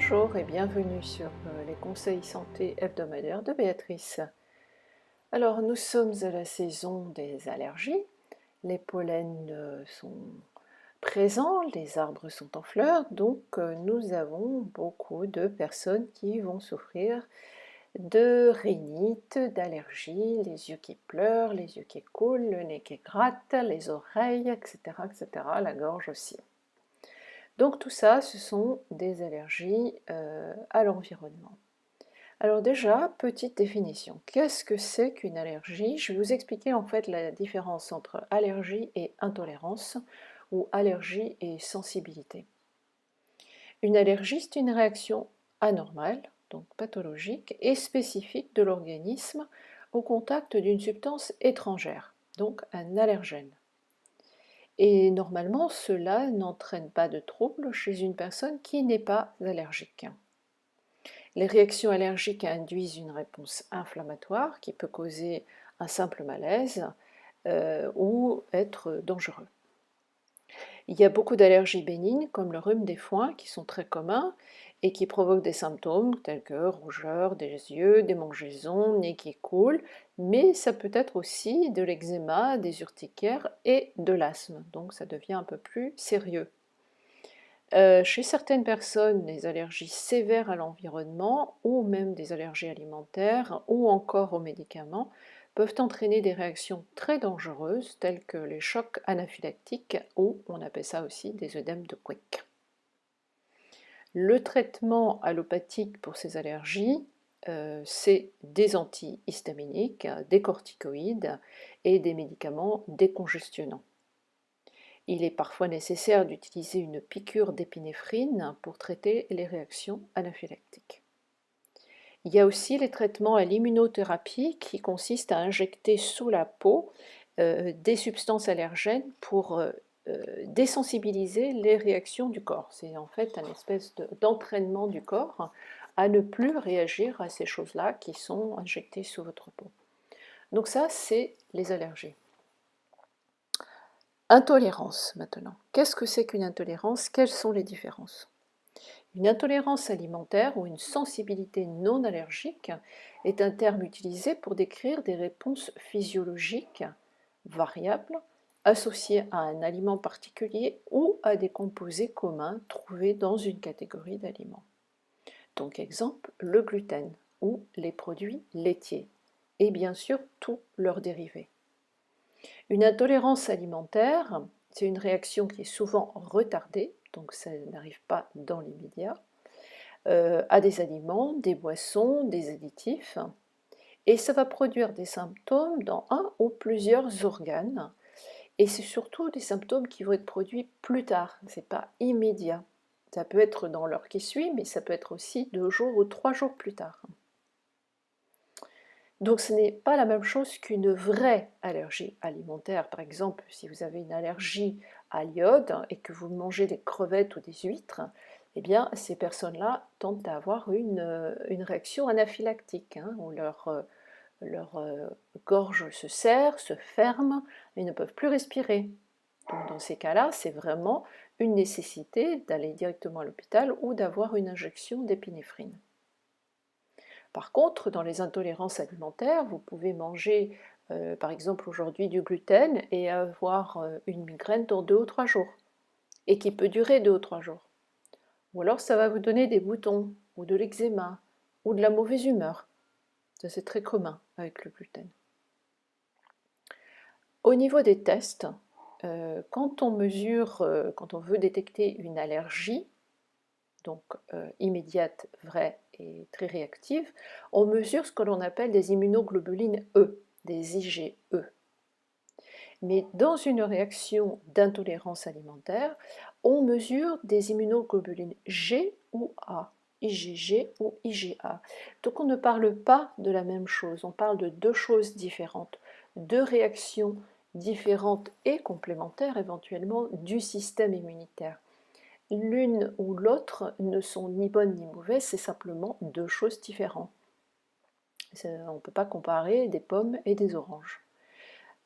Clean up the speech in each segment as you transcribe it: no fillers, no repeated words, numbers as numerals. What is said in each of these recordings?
Bonjour et bienvenue sur les conseils santé hebdomadaires de Béatrice. Alors nous sommes à la saison des allergies, les pollens sont présents, les arbres sont en fleurs, donc nous avons beaucoup de personnes qui vont souffrir de rhinite, d'allergies, les yeux qui pleurent, les yeux qui coulent, le nez qui gratte, les oreilles, etc., etc., la gorge aussi. Donc tout ça, ce sont des allergies à l'environnement. Alors déjà, petite définition. Qu'est-ce que c'est qu'une allergie? Je vais vous expliquer en fait la différence entre allergie et intolérance, ou allergie et sensibilité. Une allergie, c'est une réaction anormale, donc pathologique, et spécifique de l'organisme au contact d'une substance étrangère, donc un allergène. Et normalement, cela n'entraîne pas de trouble chez une personne qui n'est pas allergique. Les réactions allergiques induisent une réponse inflammatoire qui peut causer un simple malaise ou être dangereux. Il y a beaucoup d'allergies bénignes comme le rhume des foins qui sont très communs et qui provoquent des symptômes tels que rougeur des yeux, des mangeaisons, nez qui coule, mais ça peut être aussi de l'eczéma, des urticaires et de l'asthme, donc ça devient un peu plus sérieux. Chez certaines personnes, les allergies sévères à l'environnement ou même des allergies alimentaires ou encore aux médicaments peuvent entraîner des réactions très dangereuses telles que les chocs anaphylactiques ou on appelle ça aussi des œdèmes de Quick. Le traitement allopathique pour ces allergies, c'est des antihistaminiques, des corticoïdes et des médicaments décongestionnants. Il est parfois nécessaire d'utiliser une piqûre d'épinéphrine pour traiter les réactions anaphylactiques. Il y a aussi les traitements à l'immunothérapie qui consistent à injecter sous la peau des substances allergènes pour désensibiliser les réactions du corps. C'est en fait une espèce d'entraînement du corps à ne plus réagir à ces choses-là qui sont injectées sous votre peau. Donc ça, c'est les allergies. Intolérance maintenant. Qu'est-ce que c'est qu'une intolérance? Quelles sont les différences? Une intolérance alimentaire ou une sensibilité non allergique est un terme utilisé pour décrire des réponses physiologiques variables associées à un aliment particulier ou à des composés communs trouvés dans une catégorie d'aliments. Donc exemple, le gluten ou les produits laitiers et bien sûr tous leurs dérivés. Une intolérance alimentaire, c'est une réaction qui est souvent retardée, donc ça n'arrive pas dans l'immédiat, à des aliments, des boissons, des additifs, et ça va produire des symptômes dans un ou plusieurs organes, et c'est surtout des symptômes qui vont être produits plus tard, c'est pas immédiat. Ça peut être dans l'heure qui suit, mais ça peut être aussi 2 jours ou 3 jours plus tard. Donc ce n'est pas la même chose qu'une vraie allergie alimentaire. Par exemple, si vous avez une allergie à l'iode et que vous mangez des crevettes ou des huîtres, eh bien ces personnes-là tendent à avoir une réaction anaphylactique, où leur gorge se serre, se ferme, et ils ne peuvent plus respirer. Donc dans ces cas-là, c'est vraiment une nécessité d'aller directement à l'hôpital ou d'avoir une injection d'épinéphrine. Par contre, dans les intolérances alimentaires, vous pouvez manger par exemple aujourd'hui du gluten et avoir une migraine dans 2 ou 3 jours, et qui peut durer 2 ou 3 jours. Ou alors ça va vous donner des boutons, ou de l'eczéma, ou de la mauvaise humeur. Ça c'est très commun avec le gluten. Au niveau des tests, quand on mesure, quand on veut détecter une allergie, donc immédiate, vraie et très réactive, on mesure ce que l'on appelle des immunoglobulines E, des IgE. Mais dans une réaction d'intolérance alimentaire, on mesure des immunoglobulines G ou A, IgG ou IgA. Donc on ne parle pas de la même chose, on parle de 2 choses différentes, 2 réactions différentes et complémentaires éventuellement du système immunitaire. L'une ou l'autre ne sont ni bonnes ni mauvaises, c'est simplement 2 choses différentes. On ne peut pas comparer des pommes et des oranges.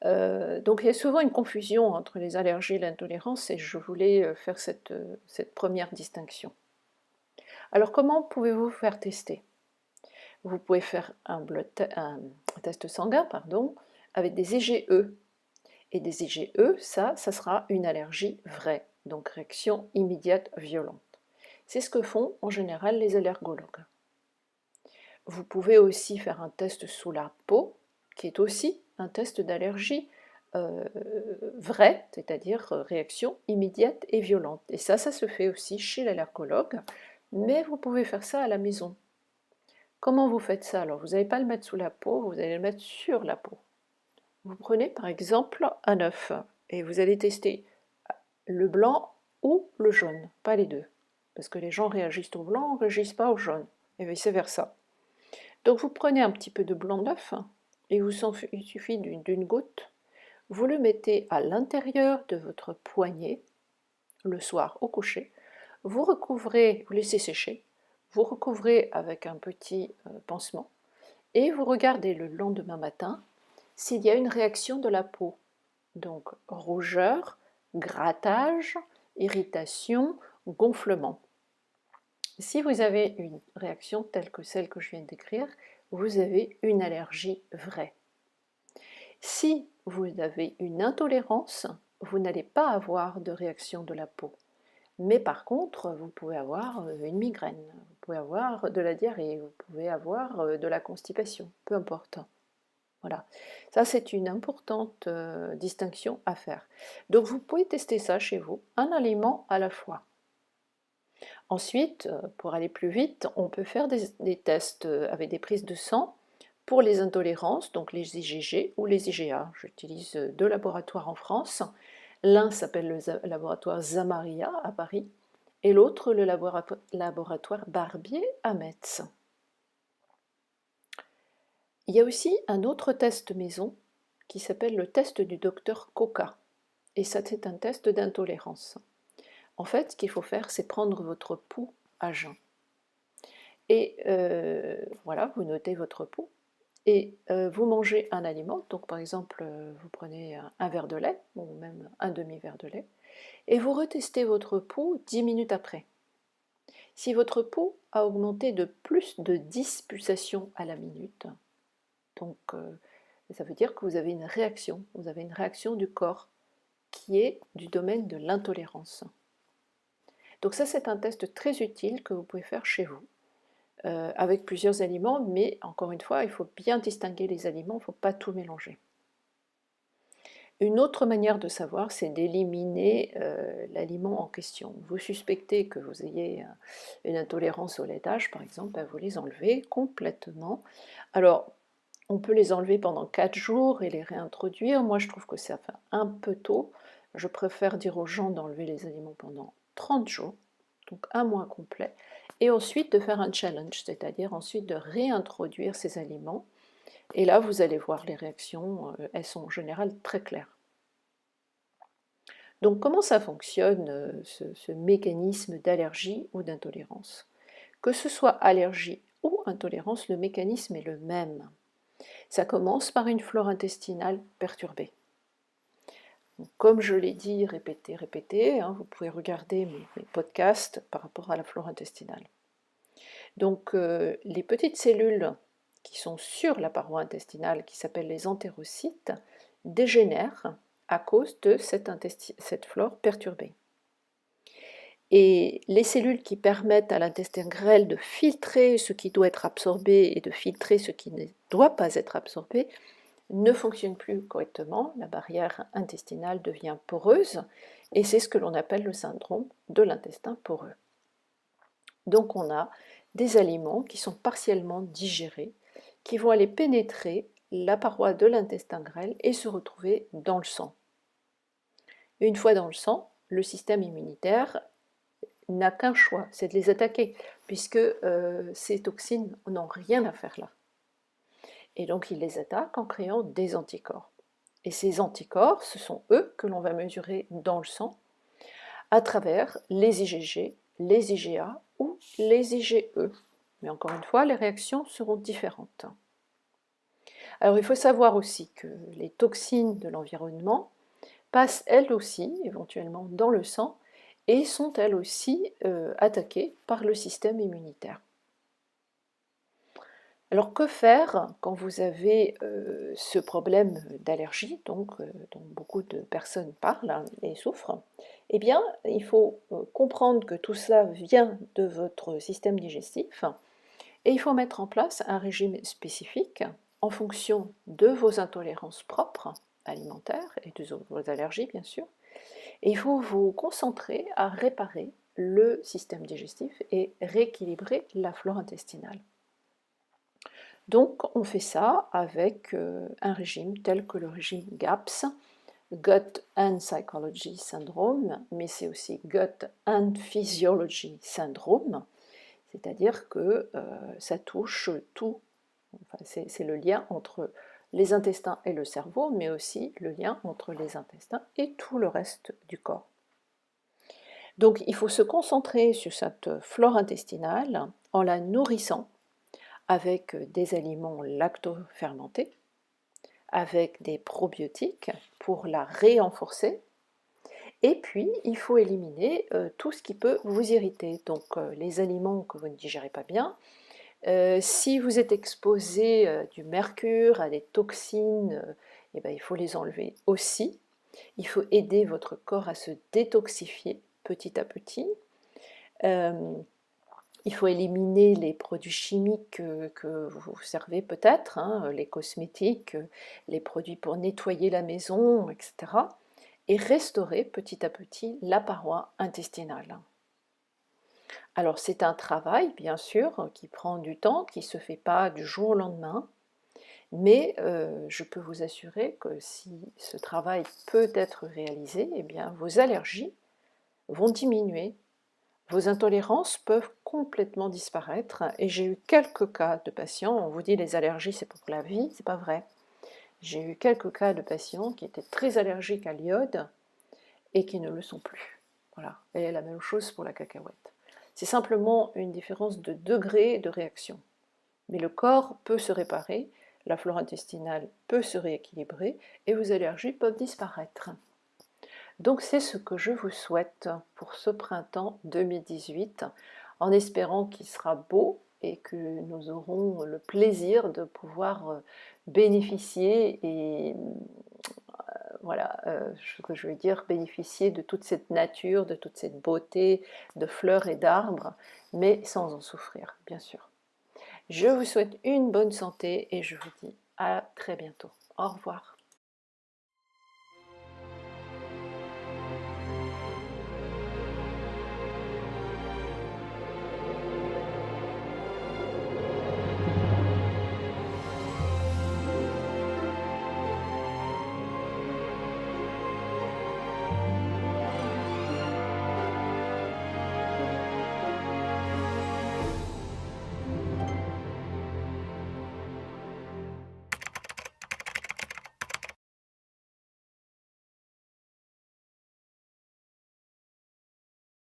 Donc il y a souvent une confusion entre les allergies et l'intolérance et je voulais faire cette première distinction. Alors comment pouvez-vous faire tester? Vous pouvez faire un test sanguin, pardon, avec des IgE. Et des IgE, ça sera une allergie vraie, donc réaction immédiate violente. C'est ce que font en général les allergologues. Vous pouvez aussi faire un test sous la peau, qui est aussi un test d'allergie vraie, c'est-à-dire réaction immédiate et violente. Et ça se fait aussi chez l'allergologue, mais vous pouvez faire ça à la maison. Comment vous faites ça? Alors, vous n'allez pas le mettre sous la peau, vous allez le mettre sur la peau. Vous prenez par exemple un œuf et vous allez tester le blanc ou le jaune, pas les deux. Parce que les gens réagissent au blanc, ne réagissent pas au jaune, et vice-versa. Donc vous prenez un petit peu de blanc d'œuf, et il suffit d'une goutte, vous le mettez à l'intérieur de votre poignet, le soir au coucher, vous recouvrez, vous laissez sécher, vous recouvrez avec un petit pansement, et vous regardez le lendemain matin s'il y a une réaction de la peau. Donc rougeur, grattage, irritation, gonflement. Si vous avez une réaction telle que celle que je viens de décrire, vous avez une allergie vraie. Si vous avez une intolérance, vous n'allez pas avoir de réaction de la peau. Mais par contre, vous pouvez avoir une migraine, vous pouvez avoir de la diarrhée, vous pouvez avoir de la constipation, peu importe. Voilà, ça c'est une importante distinction à faire. Donc vous pouvez tester ça chez vous, un aliment à la fois. Ensuite, pour aller plus vite, on peut faire des tests avec des prises de sang pour les intolérances, donc les IgG ou les IgA. J'utilise deux laboratoires en France. L'un s'appelle le laboratoire Zamaria à Paris et l'autre le laboratoire Barbier à Metz. Il y a aussi un autre test maison qui s'appelle le test du docteur Coca. Et ça, c'est un test d'intolérance. En fait, ce qu'il faut faire, c'est prendre votre pouls à jeun. Et voilà, vous notez votre pouls. Et vous mangez un aliment, donc par exemple, vous prenez un verre de lait, ou même un demi-verre de lait, et vous retestez votre pouls 10 minutes après. Si votre pouls a augmenté de plus de 10 pulsations à la minute, donc ça veut dire que vous avez une réaction du corps qui est du domaine de l'intolérance. Donc ça, c'est un test très utile que vous pouvez faire chez vous, avec plusieurs aliments, mais encore une fois, il faut bien distinguer les aliments, il ne faut pas tout mélanger. Une autre manière de savoir, c'est d'éliminer l'aliment en question. Vous suspectez que vous ayez une intolérance au laitage, par exemple, ben vous les enlevez complètement. Alors, on peut les enlever pendant 4 jours et les réintroduire. Moi, je trouve que ça fait un peu tôt. Je préfère dire aux gens d'enlever les aliments pendant 30 jours, donc un mois complet, et ensuite de faire un challenge, c'est-à-dire ensuite de réintroduire ces aliments. Et là, vous allez voir les réactions, elles sont en général très claires. Donc comment ça fonctionne, ce mécanisme d'allergie ou d'intolérance? Que ce soit allergie ou intolérance, le mécanisme est le même. Ça commence par une flore intestinale perturbée. Donc, comme je l'ai dit, répétez, hein, vous pouvez regarder mes podcasts par rapport à la flore intestinale. Donc les petites cellules qui sont sur la paroi intestinale, qui s'appellent les entérocytes, dégénèrent à cause de cette flore perturbée. Et les cellules qui permettent à l'intestin grêle de filtrer ce qui doit être absorbé et de filtrer ce qui ne doit pas être absorbé ne fonctionnent plus correctement, la barrière intestinale devient poreuse, et c'est ce que l'on appelle le syndrome de l'intestin poreux. Donc on a des aliments qui sont partiellement digérés, qui vont aller pénétrer la paroi de l'intestin grêle et se retrouver dans le sang. Une fois dans le sang, le système immunitaire n'a qu'un choix, c'est de les attaquer, puisque ces toxines n'ont rien à faire là. Et donc il les attaque en créant des anticorps. Et ces anticorps, ce sont eux que l'on va mesurer dans le sang à travers les IgG, les IgA ou les IgE. Mais encore une fois, les réactions seront différentes. Alors il faut savoir aussi que les toxines de l'environnement passent elles aussi éventuellement dans le sang et sont elles aussi attaquées par le système immunitaire. Alors que faire quand vous avez ce problème d'allergie, dont beaucoup de personnes parlent hein, et souffrent? Eh bien, il faut comprendre que tout cela vient de votre système digestif et il faut mettre en place un régime spécifique en fonction de vos intolérances propres alimentaires et de vos allergies bien sûr. Et il faut vous concentrer à réparer le système digestif et rééquilibrer la flore intestinale. Donc on fait ça avec un régime tel que le régime GAPS, Gut and Psychology Syndrome, mais c'est aussi Gut and Physiology Syndrome, c'est-à-dire que ça touche tout, enfin, c'est le lien entre les intestins et le cerveau, mais aussi le lien entre les intestins et tout le reste du corps. Donc il faut se concentrer sur cette flore intestinale en la nourrissant avec des aliments lactofermentés, avec des probiotiques pour la renforcer. Et puis, il faut éliminer tout ce qui peut vous irriter. Donc, les aliments que vous ne digérez pas bien. Si vous êtes exposé du mercure, à des toxines, eh ben, il faut les enlever aussi. Il faut aider votre corps à se détoxifier petit à petit. Il faut éliminer les produits chimiques que vous servez peut-être, hein, les cosmétiques, les produits pour nettoyer la maison, etc. Et restaurer petit à petit la paroi intestinale. Alors c'est un travail, bien sûr, qui prend du temps, qui ne se fait pas du jour au lendemain, mais je peux vous assurer que si ce travail peut être réalisé, eh bien, vos allergies vont diminuer. Vos intolérances peuvent complètement disparaître et j'ai eu quelques cas de patients, on vous dit les allergies c'est pour la vie, c'est pas vrai. J'ai eu quelques cas de patients qui étaient très allergiques à l'iode et qui ne le sont plus. Voilà, et la même chose pour la cacahuète. C'est simplement une différence de degré de réaction. Mais le corps peut se réparer, la flore intestinale peut se rééquilibrer et vos allergies peuvent disparaître. Donc c'est ce que je vous souhaite pour ce printemps 2018, en espérant qu'il sera beau et que nous aurons le plaisir de pouvoir bénéficier et voilà, ce que je veux dire, bénéficier de toute cette nature, de toute cette beauté de fleurs et d'arbres, mais sans en souffrir, bien sûr. Je vous souhaite une bonne santé et je vous dis à très bientôt. Au revoir.